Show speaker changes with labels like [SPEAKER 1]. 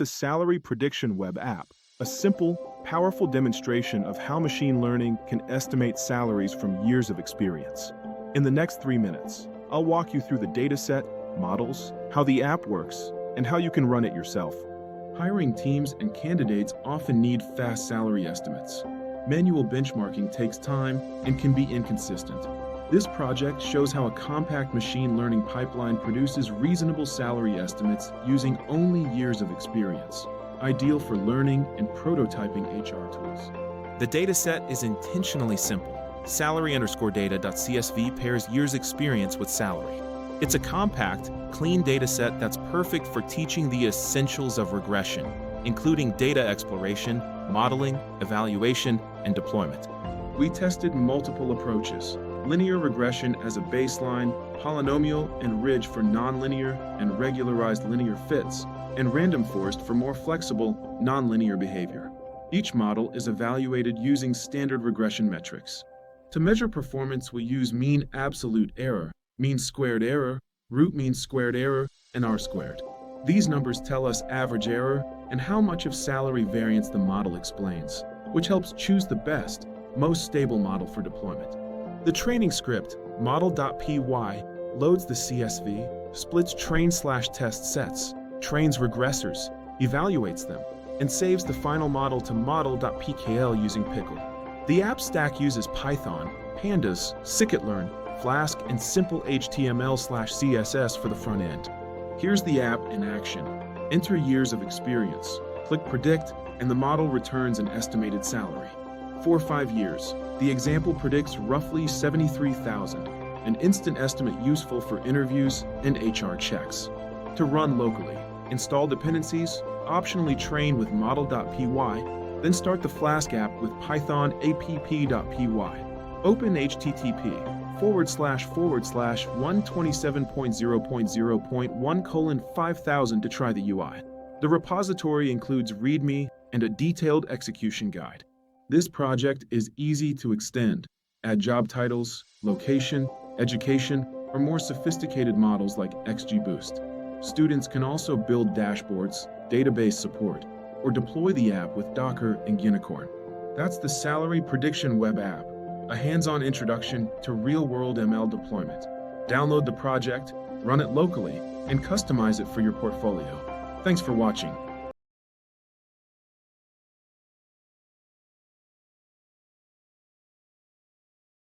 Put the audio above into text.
[SPEAKER 1] the Salary Prediction Web app, a simple, powerful demonstration of how machine learning can estimate salaries from years of experience. In the next 3 minutes, I'll walk you through the dataset, models, how the app works, and how you can run it yourself. Hiring teams and candidates often need fast salary estimates. Manual benchmarking takes time and can be inconsistent. This project shows how a compact machine learning pipeline produces reasonable salary estimates using only years of experience, ideal for learning and prototyping HR tools.
[SPEAKER 2] The dataset is intentionally simple. Salary_data.csv pairs years experience with salary. It's a compact, clean dataset that's perfect for teaching the essentials of regression, including data exploration, modeling, evaluation, and deployment.
[SPEAKER 1] We tested multiple approaches: linear regression as a baseline, polynomial and ridge for nonlinear and regularized linear fits, and random forest for more flexible, nonlinear behavior. Each model is evaluated using standard regression metrics. To measure performance, we use mean absolute error, mean squared error, root mean squared error, and R-squared. These numbers tell us average error and how much of salary variance the model explains, which helps choose the best, most stable model for deployment. The training script, model.py, loads the CSV, splits train/test sets, trains regressors, evaluates them, and saves the final model to model.pkl using Pickle. The app stack uses Python, Pandas, scikit-learn, Flask, and simple HTML/CSS for the front end. Here's the app in action. Enter years of experience, click Predict, and the model returns an estimated salary. For 5 years, the example predicts roughly $73,000, an instant estimate useful for interviews and HR checks. To run locally, install dependencies, optionally train with model.py, then start the Flask app with Python app.py. Open http://127.0.0.1:5000 to try the UI. The repository includes README and a detailed execution guide. This project is easy to extend. Add job titles, location, education, or more sophisticated models like XGBoost. Students can also build dashboards, database support, or deploy the app with Docker and Unicorn. That's the Salary Prediction Web app, a hands-on introduction to real-world ML deployment. Download the project, run it locally, and customize it for your portfolio. Thanks for watching.